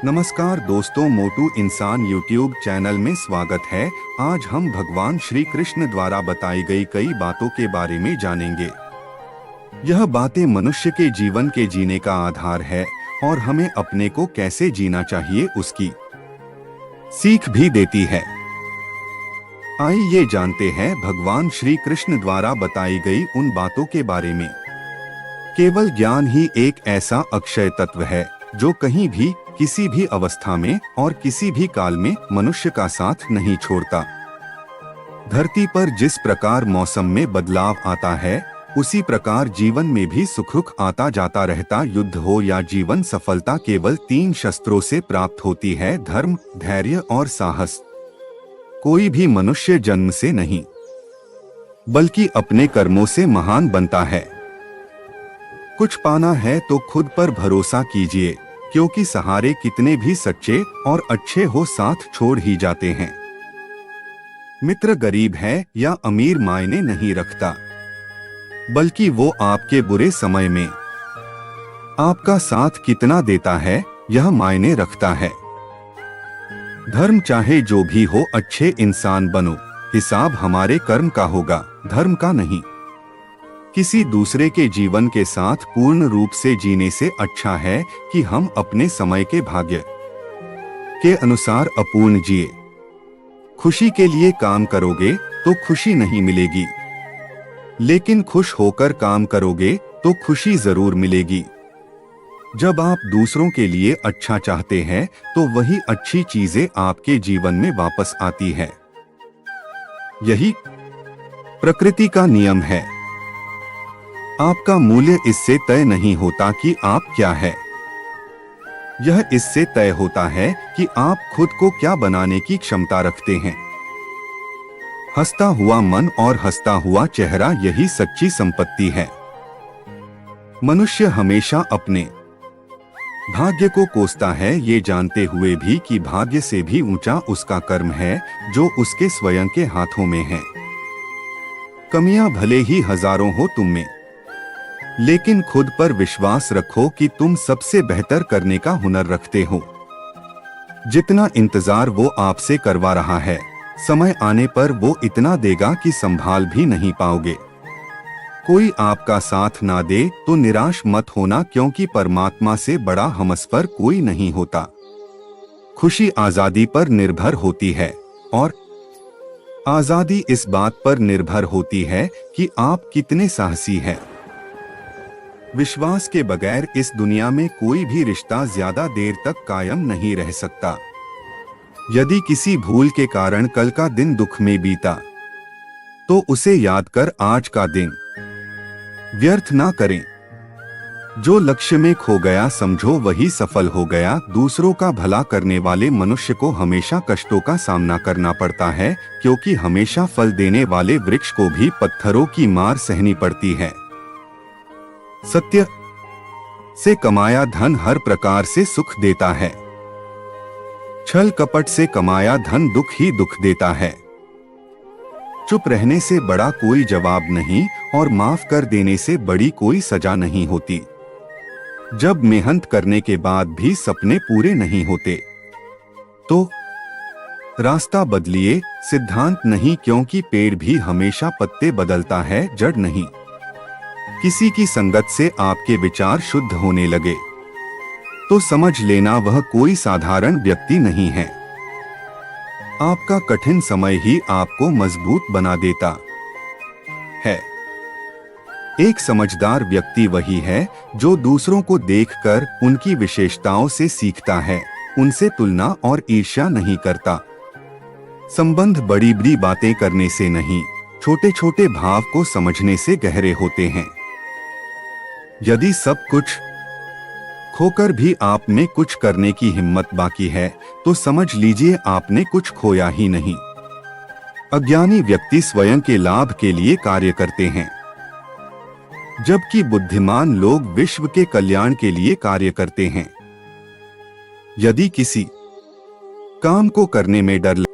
नमस्कार दोस्तों, मोटू इंसान यूट्यूब चैनल में स्वागत है। आज हम भगवान श्री कृष्ण द्वारा बताई गई कई बातों के बारे में जानेंगे। यह बातें मनुष्य के जीवन के जीने का आधार है और हमें अपने को कैसे जीना चाहिए उसकी सीख भी देती है। आइए जानते हैं भगवान श्री कृष्ण द्वारा बताई गई उन बातों के बारे में। केवल ज्ञान ही एक ऐसा अक्षय तत्व है जो कहीं भी, किसी भी अवस्था में और किसी भी काल में मनुष्य का साथ नहीं छोड़ता। धरती पर जिस प्रकार मौसम में बदलाव आता है, उसी प्रकार जीवन में भी सुख आता जाता रहता। युद्ध हो या जीवन सफलता केवल 3 शस्त्रों से प्राप्त होती है: धर्म, धैर्य और साहस। कोई भी मनुष्य जन्म से नहीं, बल्कि अपने कर्मों से महान बनता है। कुछ पाना है तो खुद पर भरोसा कीजिए, क्योंकि सहारे कितने भी सच्चे और अच्छे हो, साथ छोड़ ही जाते हैं। मित्र गरीब है या अमीर मायने नहीं रखता, बल्कि वो आपके बुरे समय में आपका साथ कितना देता है, यह मायने रखता है। धर्म चाहे जो भी हो, अच्छे इंसान बनो। हिसाब हमारे कर्म का होगा, धर्म का नहीं। किसी दूसरे के जीवन के साथ पूर्ण रूप से जीने से अच्छा है कि हम अपने समय के भाग्य के अनुसार अपूर्ण जिए। खुशी के लिए काम करोगे तो खुशी नहीं मिलेगी, लेकिन खुश होकर काम करोगे तो खुशी जरूर मिलेगी। जब आप दूसरों के लिए अच्छा चाहते हैं तो वही अच्छी चीजें आपके जीवन में वापस आती है। यही प्रकृति का नियम है। आपका मूल्य इससे तय नहीं होता कि आप क्या है, यह इससे तय होता है कि आप खुद को क्या बनाने की क्षमता रखते हैं। हंसता हुआ मन और हंसता हुआ चेहरा, यही सच्ची संपत्ति है। मनुष्य हमेशा अपने भाग्य को कोसता है, ये जानते हुए भी कि भाग्य से भी ऊंचा उसका कर्म है जो उसके स्वयं के हाथों में है। कमियां भले ही हजारों हो तुम में, लेकिन खुद पर विश्वास रखो कि तुम सबसे बेहतर करने का हुनर रखते हो। जितना इंतजार वो आपसे करवा रहा है, समय आने पर वो इतना देगा कि संभाल भी नहीं पाओगे। कोई आपका साथ ना दे तो निराश मत होना, क्योंकि परमात्मा से बड़ा हमसफर कोई नहीं होता। खुशी आजादी पर निर्भर होती है और आजादी इस बात पर निर्भर होती है कि आप कितने साहसी हैं। विश्वास के बगैर इस दुनिया में कोई भी रिश्ता ज्यादा देर तक कायम नहीं रह सकता। यदि किसी भूल के कारण कल का दिन दुख में बीता, तो उसे याद कर आज का दिन व्यर्थ ना करें। जो लक्ष्य में खो गया समझो वही सफल हो गया। दूसरों का भला करने वाले मनुष्य को हमेशा कष्टों का सामना करना पड़ता है, क्योंकि हमेशा फल देने वाले वृक्ष को भी पत्थरों की मार सहनी पड़ती है। सत्य से कमाया धन हर प्रकार से सुख देता है, छल कपट से कमाया धन दुख ही दुख देता है। चुप रहने से बड़ा कोई जवाब नहीं और माफ कर देने से बड़ी कोई सजा नहीं होती। जब मेहनत करने के बाद भी सपने पूरे नहीं होते, तो रास्ता बदलिए, सिद्धांत नहीं, क्योंकि पेड़ भी हमेशा पत्ते बदलता है, जड़ नहीं। किसी की संगत से आपके विचार शुद्ध होने लगे तो समझ लेना वह कोई साधारण व्यक्ति नहीं है। आपका कठिन समय ही आपको मजबूत बना देता है। एक समझदार व्यक्ति वही है जो दूसरों को देखकर उनकी विशेषताओं से सीखता है, उनसे तुलना और ईर्ष्या नहीं करता। संबंध बड़ी बड़ी बातें करने से नहीं, छोटे छोटे भाव को समझने से गहरे होते हैं। यदि सब कुछ खोकर भी आप में कुछ करने की हिम्मत बाकी है, तो समझ लीजिए आपने कुछ खोया ही नहीं। अज्ञानी व्यक्ति स्वयं के लाभ के लिए कार्य करते हैं, जबकि बुद्धिमान लोग विश्व के कल्याण के लिए कार्य करते हैं। यदि किसी काम को करने में डर